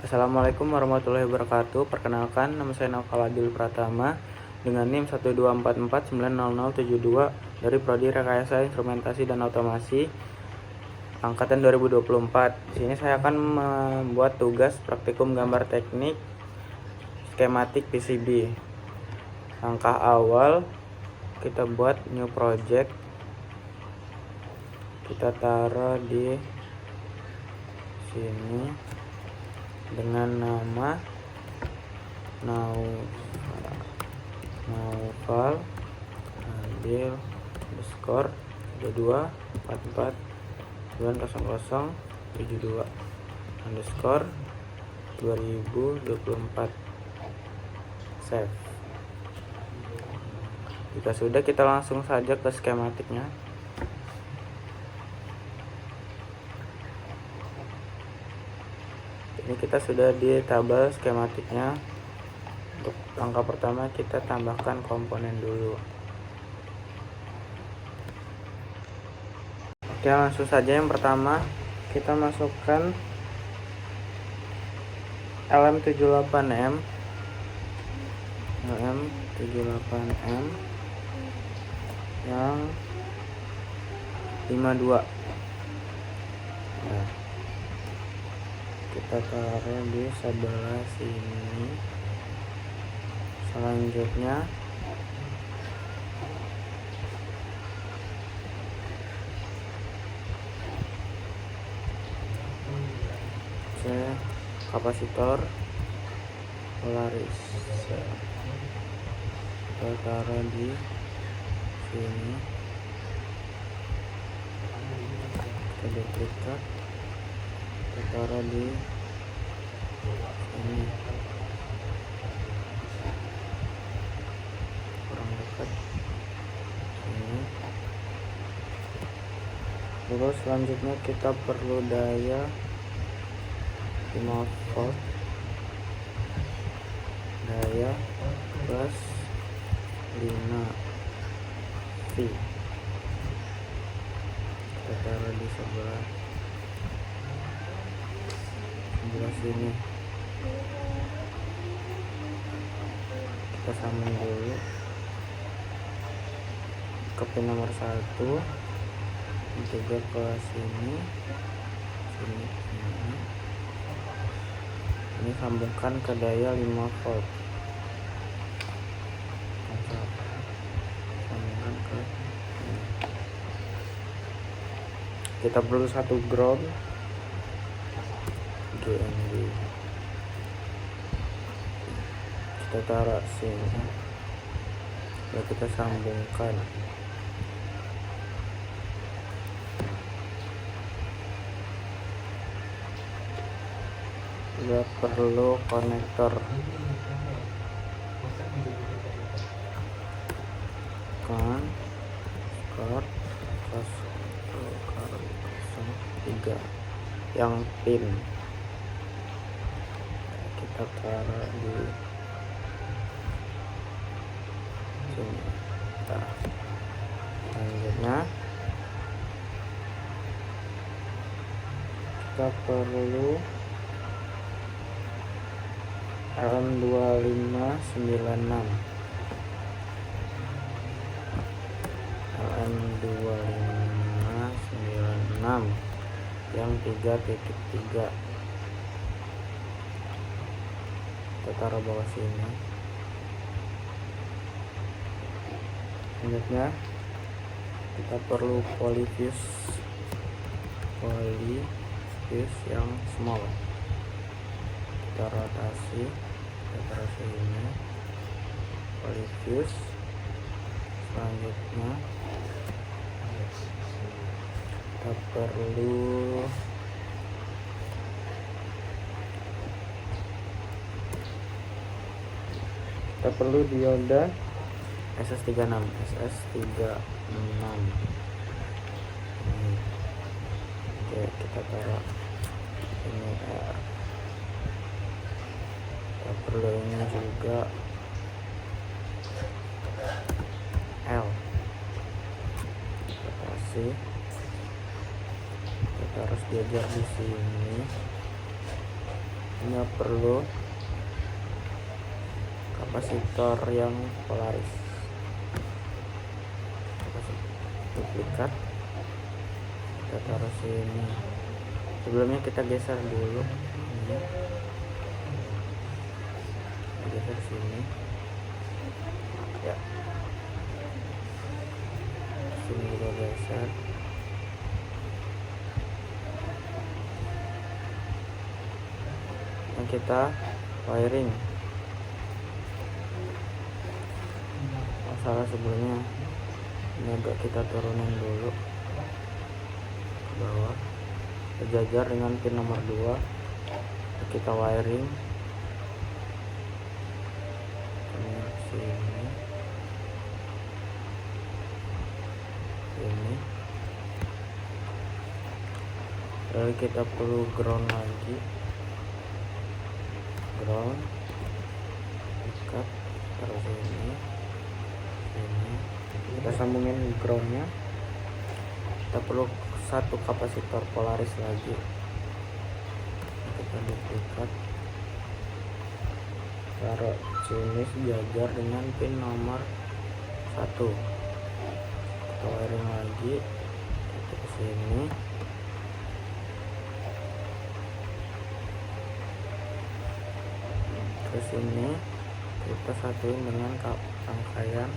Assalamualaikum warahmatullahi wabarakatuh. Perkenalkan, nama saya Naufal Adil Pratama dengan NIM 124490072 dari Prodi Rekayasa Instrumentasi dan Otomasi angkatan 2024. Di sini saya akan membuat tugas praktikum gambar teknik skematik PCB. Langkah awal, kita buat new project. Kita taruh di sini dengan nama Naufal Adil underscore 22449072 underscore 2024 save. Jika sudah, kita langsung saja ke skematiknya. Ini kita sudah di tabel skematiknya. Untuk langkah pertama, kita tambahkan komponen dulu. Oke, langsung saja. Yang pertama, kita masukkan LM78M yang 52. Nah, kita taruh di sebelah sini. Selanjutnya kapasitor polaris kita taruh di sini. Kita duplikat, kita taruh di sini, kurang dekat sini. Terus selanjutnya kita perlu daya 5 volt, daya plus 5 V. Kita taruh di sebelah sini. Kita sambung dulu ke pin nomor 1, juga ke sini. Ini sambungkan ke daya 5 volt. Sambungkan ke sini. Kita perlu satu ground GND. Kita taruh sini. Ya, kita sambungkan. Juga perlu konektor kan skor 03 yang pin. Kita taruh di sini. Selanjutnya kita perlu LM2596 yang 3.3. Kita taruh bawah sini. Selanjutnya kita perlu polyfuse yang small. Kita rotasi, kita taruh sini polyfuse. Selanjutnya kita perlu dioda SS36. Oke, kita taruh ini R. Kita perlu ini juga L. Rotasi. Kita harus diajar di sini. Ini perlu kapasitor yang polaris. Duplikat, kita taruh sini. Sebelumnya kita geser dulu ini. Geser sini ya, sini juga geser. Dan kita wiring. Masalah sebelumnya ini agak kita turunin dulu ke bawah, sejajar dengan pin nomor 2. Kita wiring sini, ini. Lalu kita perlu ground lagi, ground, ikat, taruh sini, ini. Kita sambungin groundnya. Kita perlu satu kapasitor polaris lagi, kita duplikat, taruh sini sejajar dengan pin nomor 1. Kita wiring lagi, kita ke sini, ke sini, kita satuin dengan rangkaian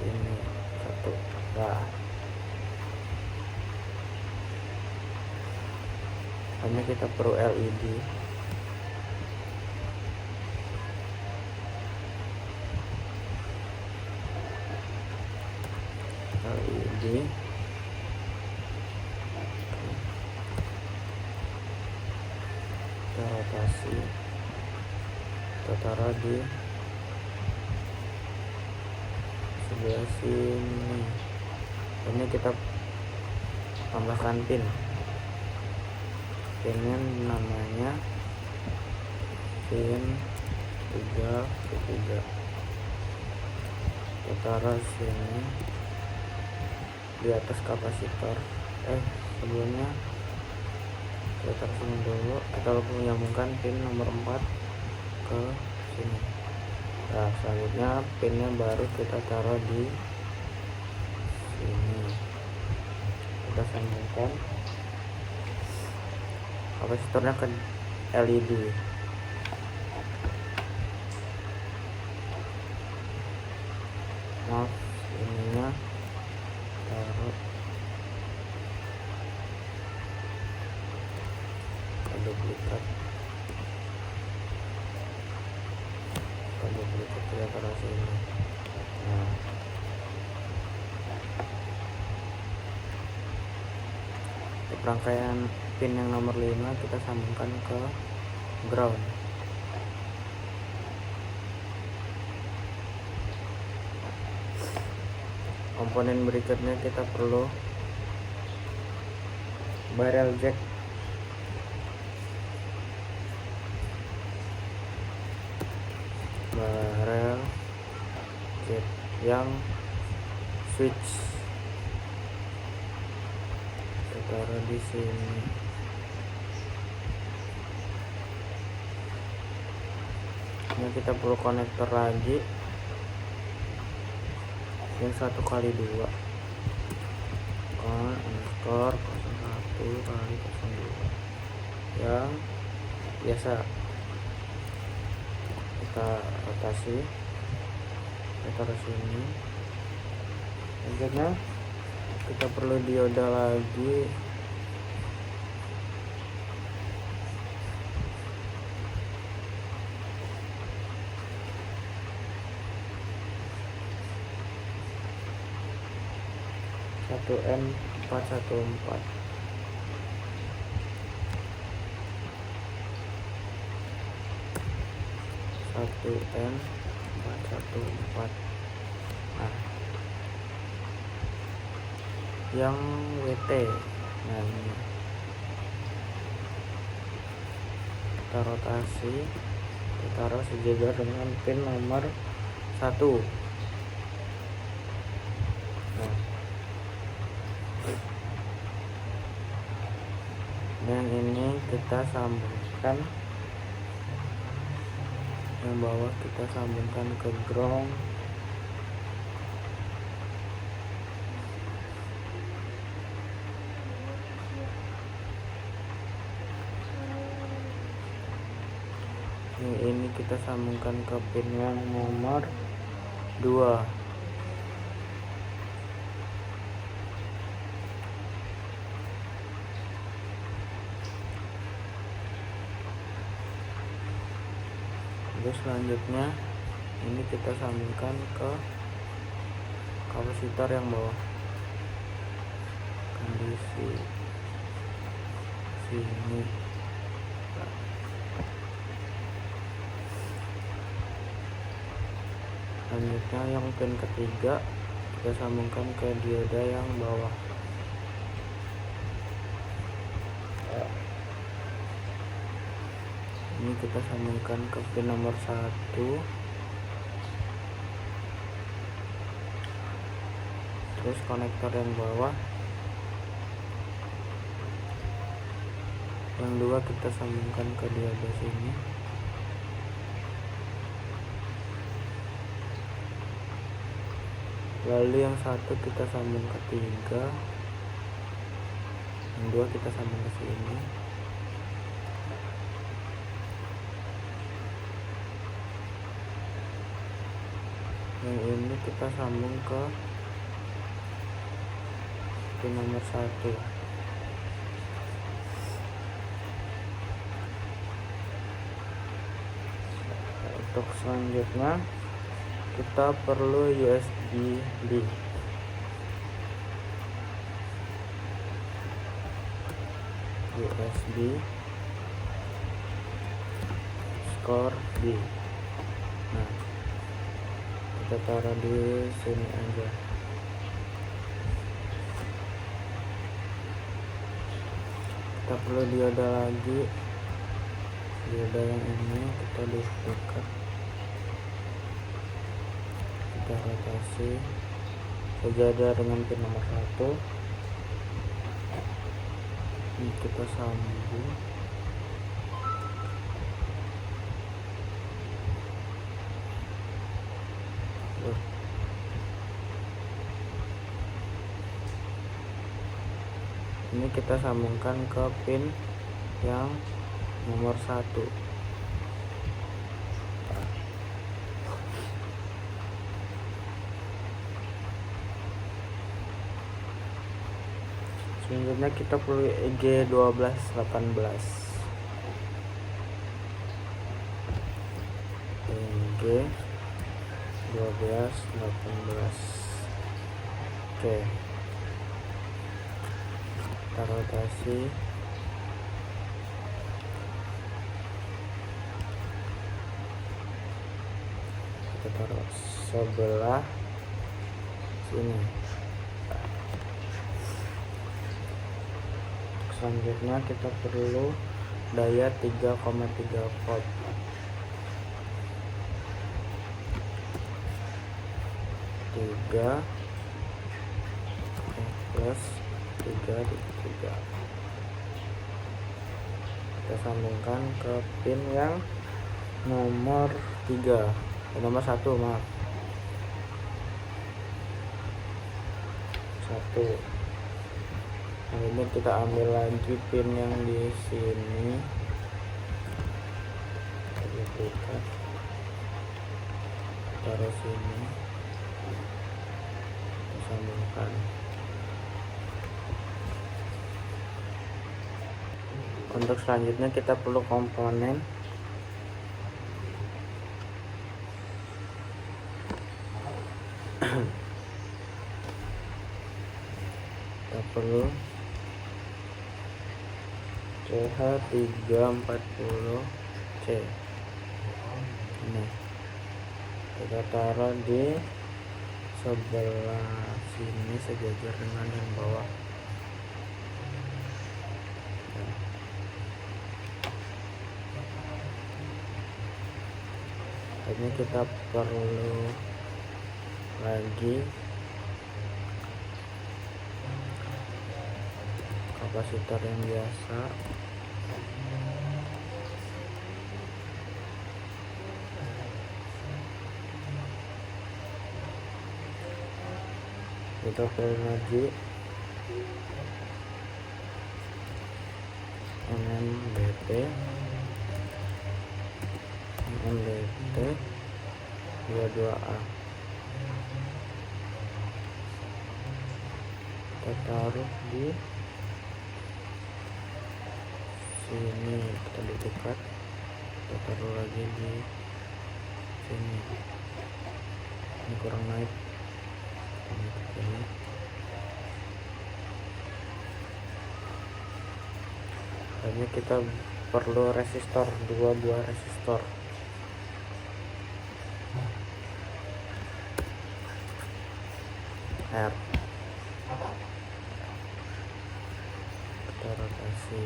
ini satu. Nah, hanya kita perlu LED. Kita rotasi, kita taruh di sebelah sini. Ini kita tambahkan pin. Pinnya namanya pin 3. Kita taruh sini di atas kapasitor. Sebelumnya kita taruh sini dulu. Kita menyambungkan pin nomor 4 ke sini. Nah, selanjutnya pinnya baru kita taruh di sini. Kita sambungkan kapasitornya ke LED. Maaf, ininya taruh, duplikat, kita taruh sini. Nah, untuk rangkaian pin yang nomor 5 kita sambungkan ke ground. Komponen berikutnya kita perlu barrel jack. Barrel jack yang switch, kita taruh di sini. Ini kita perlu konektor lagi yang 1x2, konektor 01x02 yang biasa. Kita rotasi, kita taruh sini. Selanjutnya kita perlu dioda lagi. N414 N414. Nah, yang WT, nah ini kita rotasi, kita taruh sejajar dengan pin nomor 1. Nah, yang ini kita sambungkan yang bawah kita sambungkan ke ground. Yang ini kita sambungkan ke pin yang nomor 2. Terus selanjutnya ini kita sambungkan ke kapasitor yang bawah, kondisi sini. Selanjutnya yang pin ketiga kita sambungkan ke dioda yang bawah. Ini kita sambungkan ke pin nomor 1. Terus konektor yang bawah. Yang 2 kita sambungkan ke dioda sini. Lalu yang 1 kita sambung ke 3. Yang 2 kita sambung ke sini. Yang ini kita sambung ke pin nomor 1. Untuk selanjutnya kita perlu USB-B. USB skor B. Nah, kita taruh di sini aja. Kita perlu dioda lagi. Dioda yang ini kita dekat, kita rotasi sejajar dengan pin nomor 1. Ini kita sambung. Ini kita sambungkan ke pin yang nomor 1. Selanjutnya kita perlu EG1218. EG1218. Oke. Kita rotasi. Kita taruh sebelah sini. Selanjutnya kita perlu daya 3,3 volt. 3 plus 3,3. Kita sambungkan ke pin yang nomor 3, nomor 1, maaf. 1. Nah, ini kita ambil lagi pin yang di sini. Kita taruh sini. Kita sambungkan. Untuk selanjutnya kita perlu komponen. Kita perlu CH340C. Ini kita taruh di sebelah sini sejajar dengan yang bawah. Ini kita perlu lagi kapasitor yang biasa. kita pilih lagi MMBT 22A, kita taruh di sini, kita dekat, kita taruh lagi di sini. Ini kurang naik, ini. Hanya kita perlu resistor, 2 buah resistor. R, kita rotasi,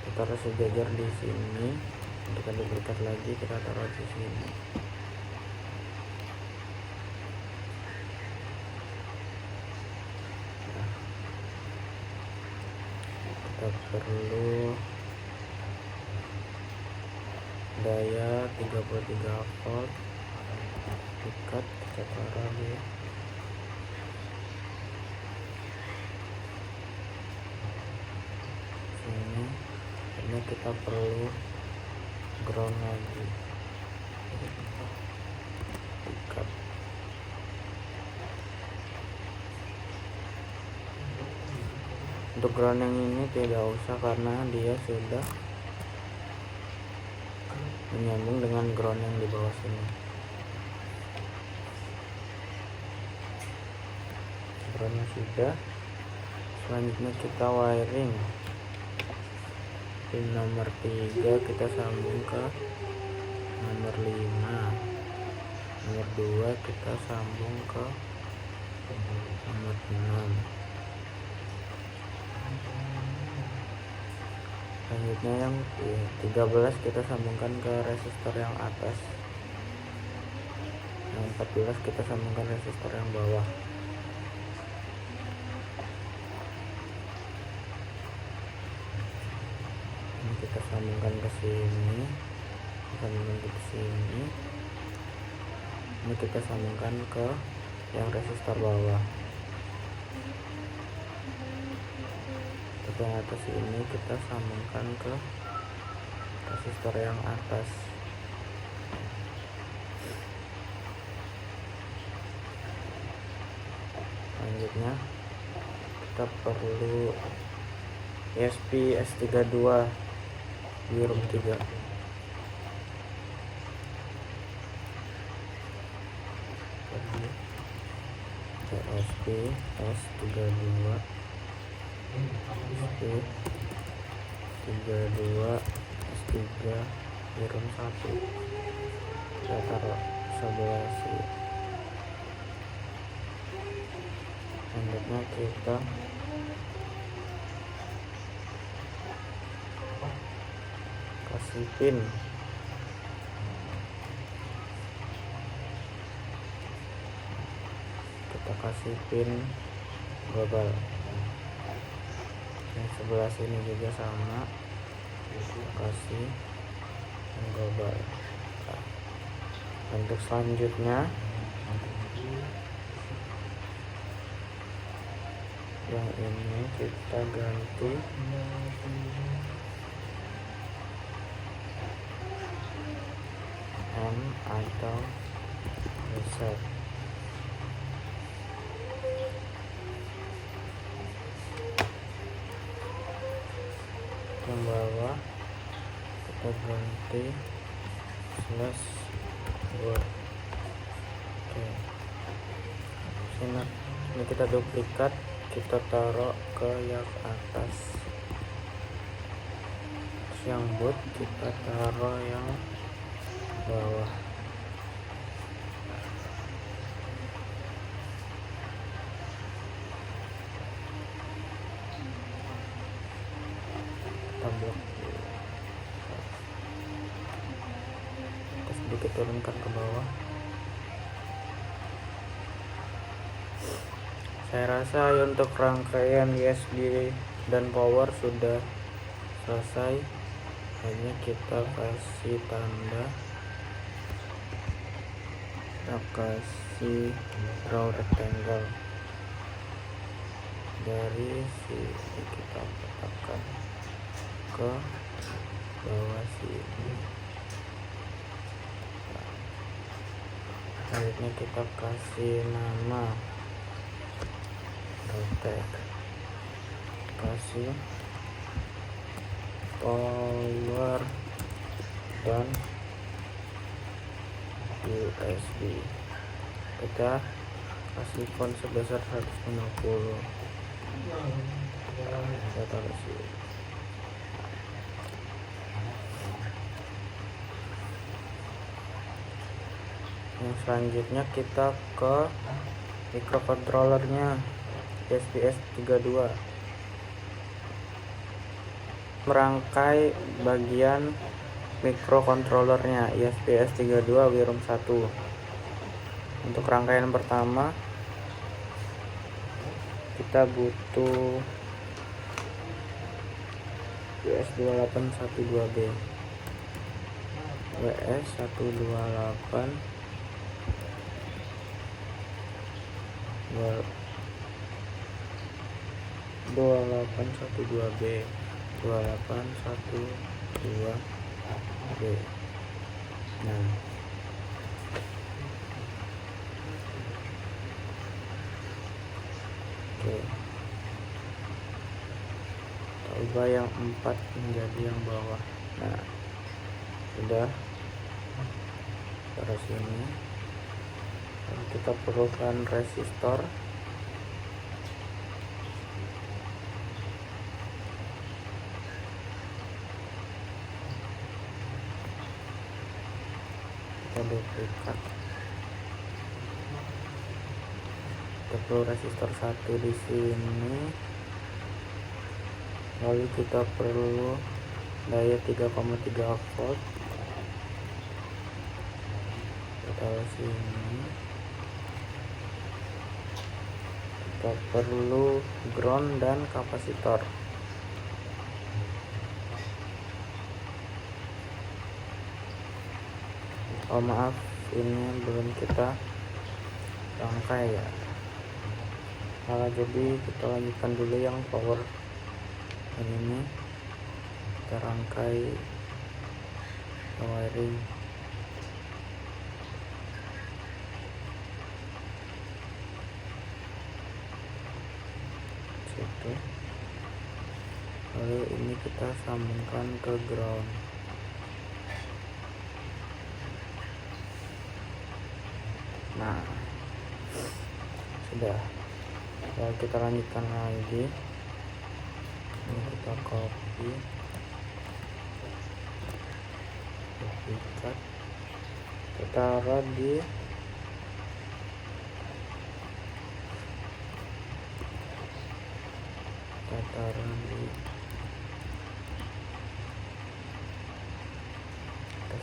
kita taruh sejajar di sini. Kita duplikat lagi, kita taruh di sini. Kita perlu daya 33 volt, duplikat, kita taruh di sini. Ini kita perlu ground lagi, duplikat. Untuk ground yang ini tidak usah karena dia sudah menyambung dengan ground yang di bawah sini. Groundnya sudah. Selanjutnya kita wiring. Pin nomor 3 kita sambung ke nomor 5, nomor 2 kita sambung ke nomor 6. Selanjutnya yang 13 kita sambungkan ke resistor yang atas, yang 14 kita sambungkan resistor yang bawah. Ini kita sambungkan ke sini, sambungkan ke sini. Ini kita sambungkan ke yang resistor bawah. Yang atas ini kita sambungkan ke resistor yang atas. Selanjutnya kita perlu ESP S32 di room 3. ESP S32 S3 di room 1, kita taruh sebelah sini. Selanjutnya kita kasih pin. Kita kasih pin global. Yang sebelah sini juga sama, kasih yang global. Untuk selanjutnya yang ini kita ganti M atau reset. Yang bawah kita ganti slash word. Oke, ini kita duplikat, kita taruh ke yang atas. Terus yang boot kita taruh yang bawah. Kita blok, kita sedikit turunkan ke bawah. Saya rasa untuk rangkaian USB dan power sudah selesai. Hanya kita kasih tanda, kita kasih draw rectangle. dari sini kita letakkan ke bawah sini. Selanjutnya kita kasih nama rotate, kasih power dan USB. Kita kasih font sebesar 150. Kita taruh sini. Yang selanjutnya kita ke microcontrollernya SPS 32, merangkai bagian microcontrollernya SPS 32 Wirum 1. Untuk rangkaian pertama kita butuh WS2812B, WS128 2812B 2812B. Nah, oke, kita ubah yang 4 menjadi yang bawah. Nah, sudah taruh sini. Lalu kita perlukan resistor. Kita duplikat. Kita perlu resistor 1 di sini. Lalu kita perlu daya 3,3 volt. Kita taruh sini. Kita perlu ground dan kapasitor. Oh maaf, ini belum kita rangkai ya. Nah, jadi kita lanjutkan dulu yang power ini. Kita rangkai wiring. Situ. Lalu ini kita sambungkan ke ground. Nah, sudah. Lalu kita lanjutkan lagi. Ini kita copy, duplikat, kita taruh di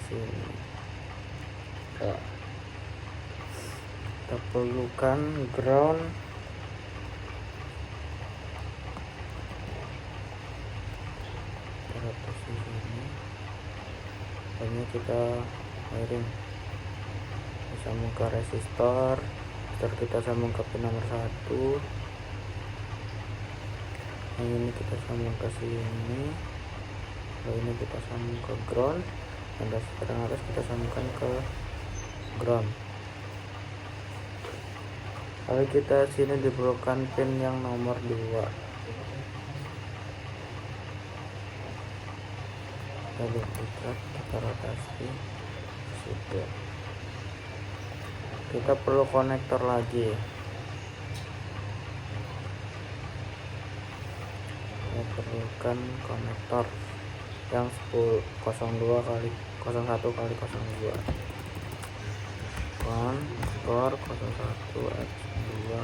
sini. Kita perlukan ground. Ini kita wiring, sambung ke resistor. Kita sambung ke pin nomor 1. Yang ini kita sambung ke sini. Lalu ini kita sambung ke ground. Dan resistor yang atas kita sambungkan ke ground. Lalu kita sini diperlukan pin yang nomor 2. Kita duplikat, kita rotasi. Sudah. Kita perlu konektor lagi. Kita perlukan konektor yang 02 kali 01 kali 02. Konektor 01 X2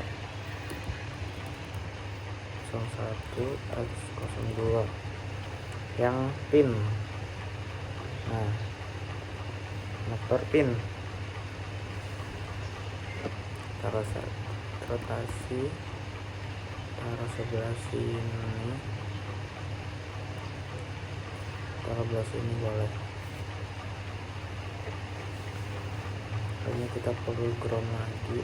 01 X02 yang pin. Nah, konektor pin taruh rotasi, taruh sebelah sini, taruh sebelah sini boleh. Lalu kita perlu ground lagi.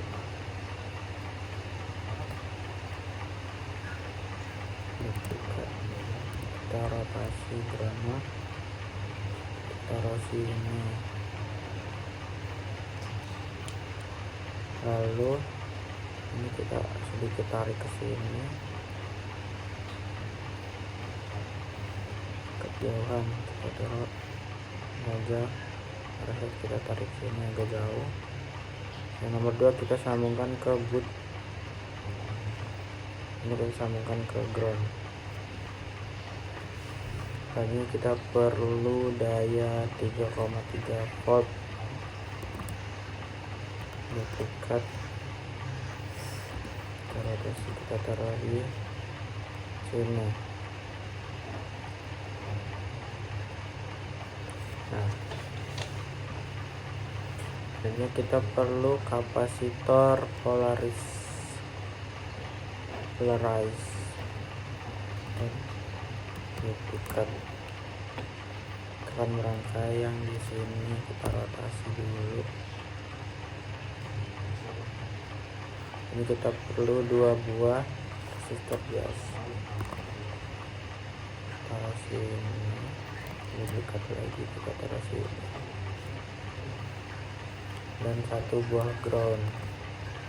rotasi groundnya taruh sini, lalu ini kita sedikit tarik ke sini, kejauhan kita taruh aja, reset kita tarik sini agak jauh. Yang nomor 2 kita sambungkan ke boot, ini kita sambungkan ke ground. Lagi kita perlu daya 3,3 volt, duplikat, kita taruh di sini. Nah, ini kita perlu kapasitor polarize dan duplikat, tekan merangkai yang di sini, kita rotasi dulu. Ini kita perlu 2 buah resistor bias, taruh sini, duplikat lagi, kita taruh sini, dan 1 buah ground,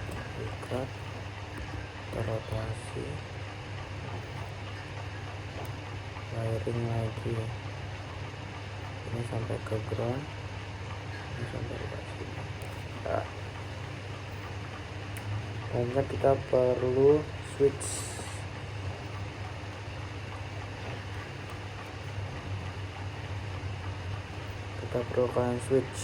duplikat, rotasi, wiring lagi, ini sampai ke ground, ini sampai ke sini. Nah, selanjutnya kita perlu switch. Kita perlukan switchnya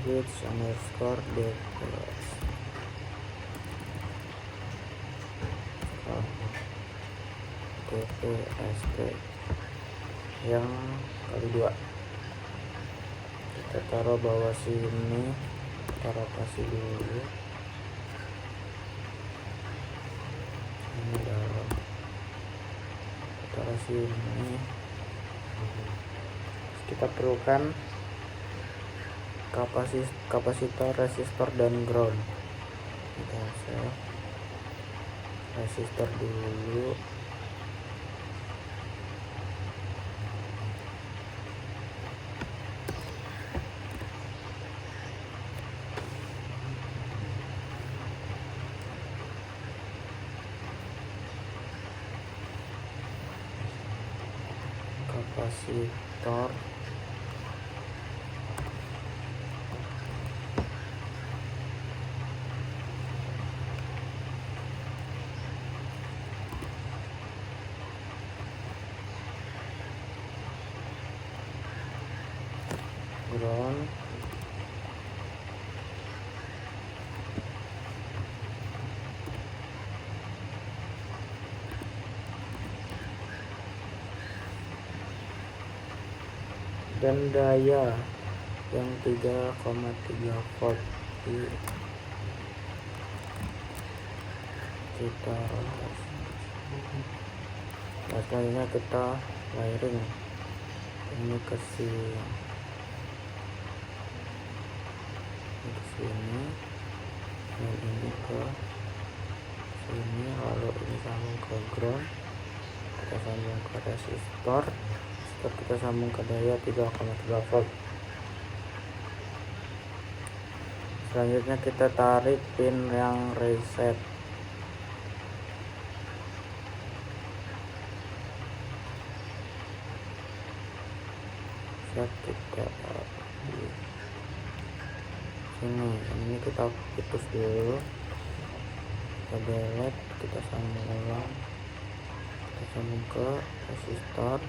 switch underscore DPS DPST yang kali 2, kita taruh bawah sini, kita rotasi dulu, ini dalam, kita taruh sini. Kita perlukan kapasitor, resistor, dan ground. Kita set resistor dulu, kapasitor, ground, dan daya yang 3,3 volt di kita rotasi. Nah, selanjutnya kita wiring ini ke sini, dan ini ke sini, lalu ini sambung ke ground, kita sambung ke resistor, kita sambung ke daya 3,3 volt. Selanjutnya kita tarik pin yang reset. Kita taruh di sini, ini kita putus dulu, kita delete, kita sambung ulang, kita sambung ke resistor,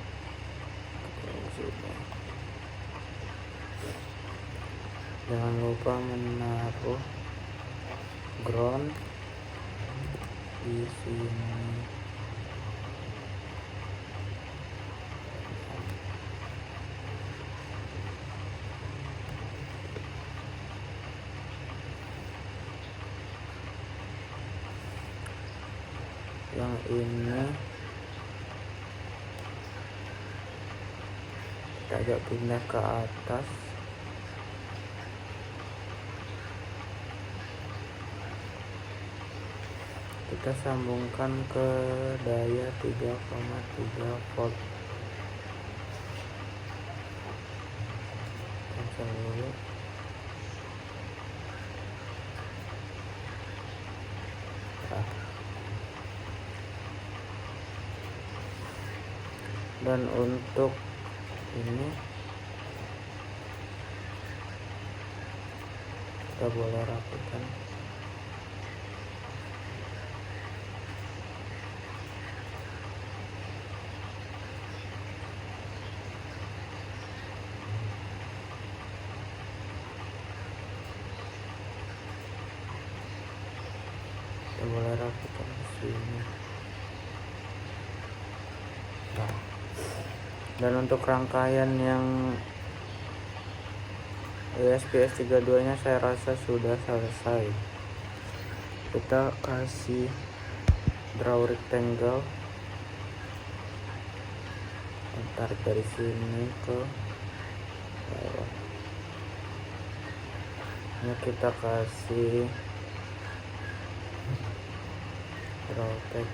jangan lupa menaruh ground di sini. Yang ini kita agak pindah ke atas, kita sambungkan ke daya 3,3 volt. Cancel dulu. Dan untuk ini kita boleh rapikan. Kita boleh rapikan di sini. Nah, dan untuk rangkaian yang USP S32 nya saya rasa sudah selesai. Kita kasih draw rectangle, tarik dari sini ke bawah. Ini kita kasih draw tag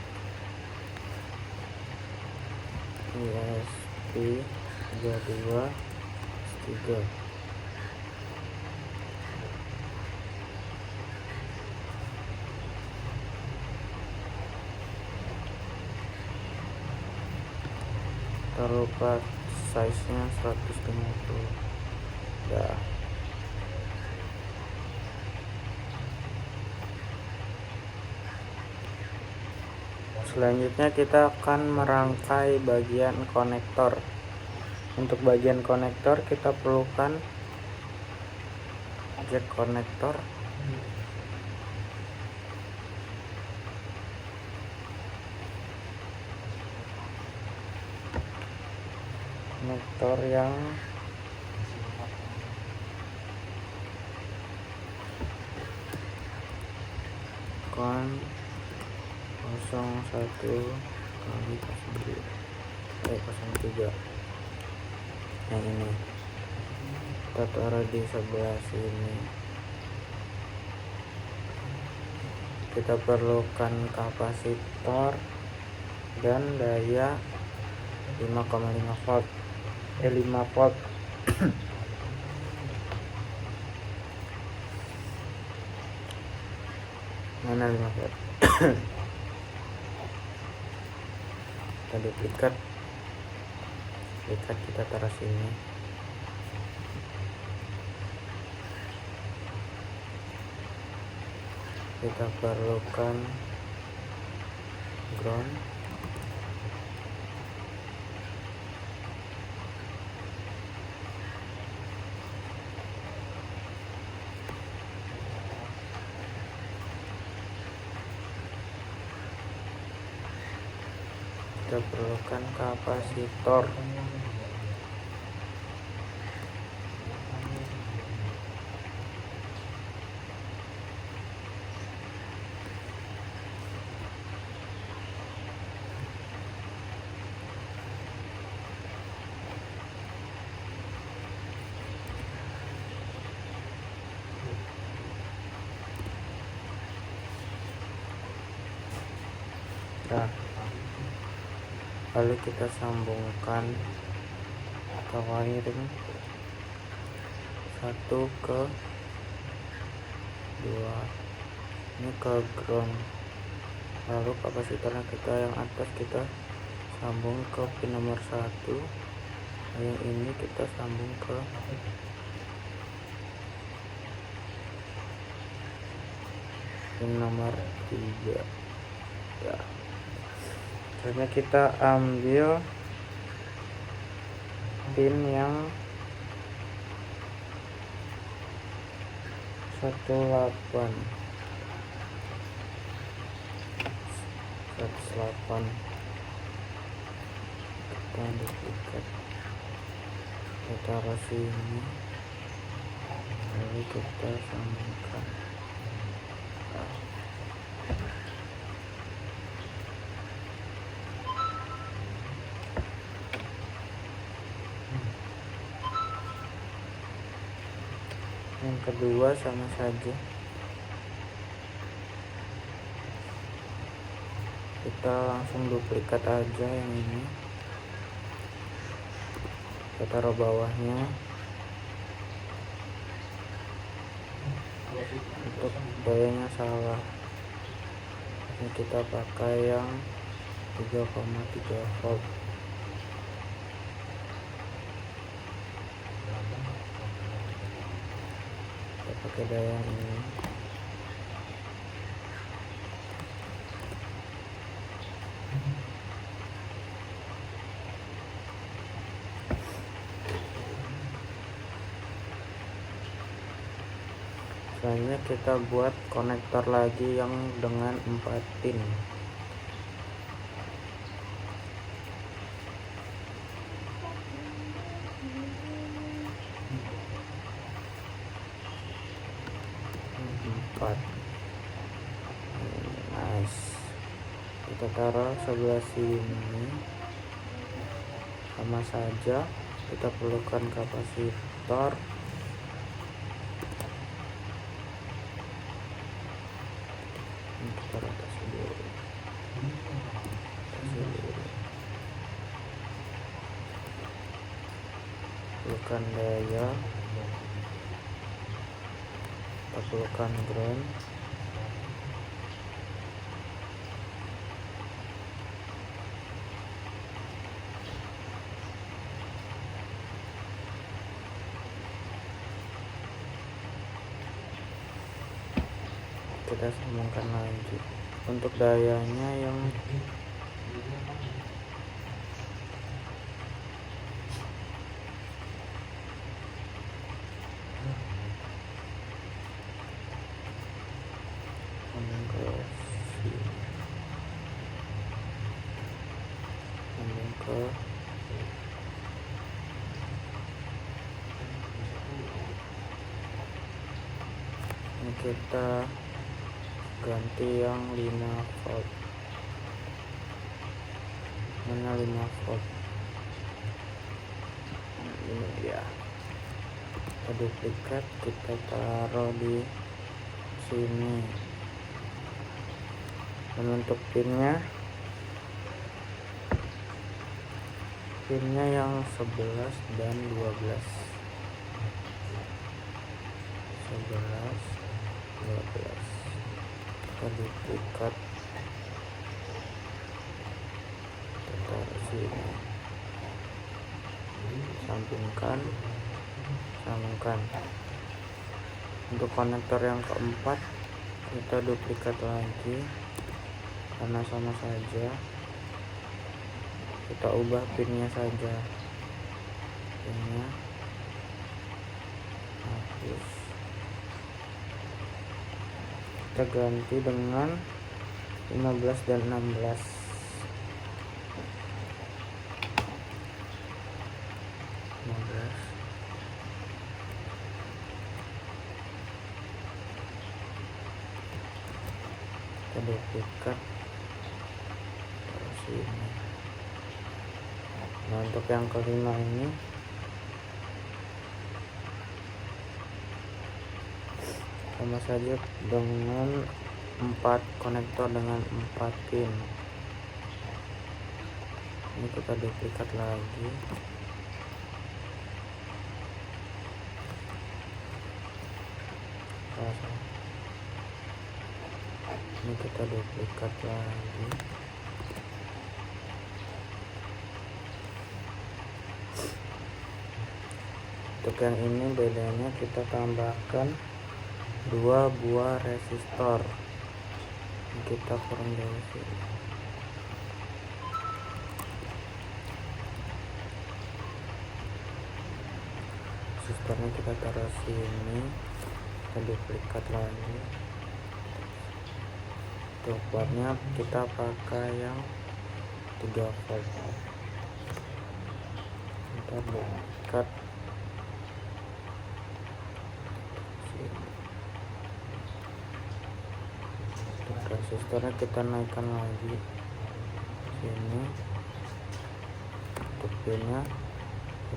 USP32 S3. Terlupa size nya 150 ya. Selanjutnya kita akan merangkai bagian konektor. Untuk bagian konektor kita perlukan jack konektor, konektor yang kon 01/03 yang ini kita taruh di sebelah sini. Kita perlukan kapasitor dan daya 5,5 volt 5 volt. Mana 5 volt? Kita duplikat, kita taruh sini. Kita perlukan ground, kita perlukan kapasitor. Nah, lalu kita sambungkan ke wiring 1 ke 2, ini ke ground. Lalu kapasitornya kita yang atas kita sambung ke pin nomor 1, yang ini kita sambung ke pin nomor 3 ya. Karena kita ambil pin yang 108 kita duplikat, kita taruh sini, lalu kita sambungkan. Yang kedua sama saja, kita langsung duplikat aja yang ini, kita taruh bawahnya. Untuk dayanya salah, ini kita pakai yang 3,3 volt. Kita pakai daya ini. Selanjutnya kita buat konektor lagi yang dengan 4 pin. Nice. Kita taruh sebelah sini, sama saja. Kita perlukan kapasitor. Kita rotasi dulu. Perlukan daya, kita perlukan ground. Kita sambungkan lagi. Untuk dayanya yang sambung ke sini, sambung ke ini, kita ganti yang 5 volt. Mana 5 volt? Ini dia. Kita duplikat, kita taruh di sini. Dan untuk pinnya yang 11 dan 12. 11 12. Kita duplikat, kita taruh sini, sambungkan. Untuk konektor yang keempat kita duplikat lagi karena sama saja, kita ubah pinnya saja, pinnya hapus, kita ganti dengan 15 dan 16. Kita duplikat terus ini. Nah, untuk yang kelima ini sama saja dengan 4 konektor dengan 4 pin. Ini kita duplikat lagi. Ini kita duplikat lagi. Untuk yang ini bedanya kita tambahkan 2 buah resistor. Kita kurang jauh sini. Resistornya kita taruh sini, kita duplikat lagi. Untuk buatnya kita pakai yang 3 volt. Kita duplikat sini. Untuk resistornya kita naikkan lagi sini. Untuk pinnya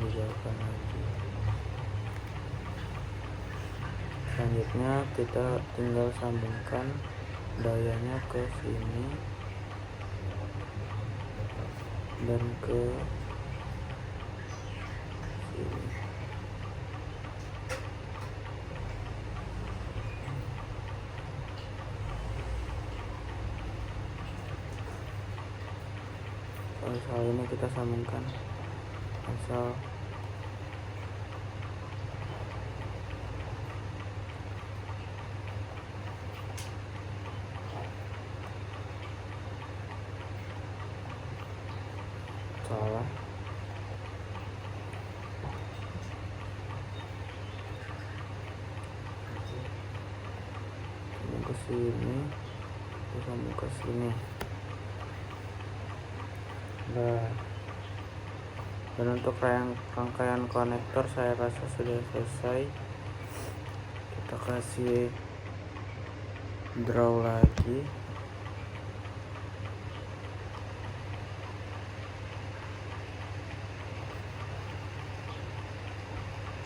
dijauhkan lagi. Selanjutnya kita tinggal sambungkan dayanya ke sini, dan ke sini. Asal ini kita sambungkan asal salah sambung ke sini, sambung ke sini. Nah, dan untuk rangkaian konektor saya rasa sudah selesai. Kita kasih draw lagi,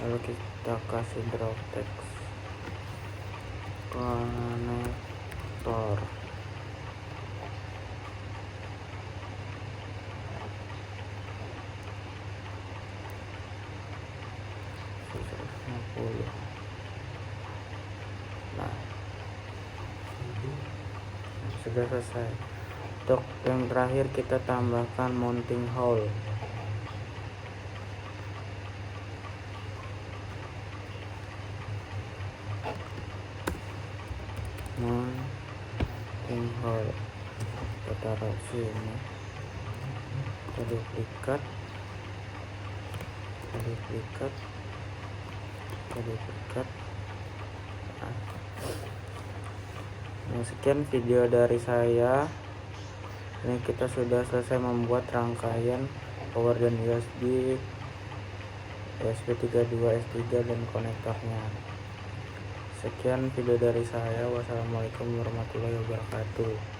lalu kita kasih draw text konektor. Nah, sudah selesai. Untuk yang terakhir kita tambahkan mounting hole. Mounting hole kita taruh sini, kita duplikat. Nah, sekian video dari saya. Ini kita sudah selesai membuat rangkaian power dan USB, ESP32, S3 dan konektornya. Sekian video dari saya. Wassalamualaikum warahmatullahi wabarakatuh.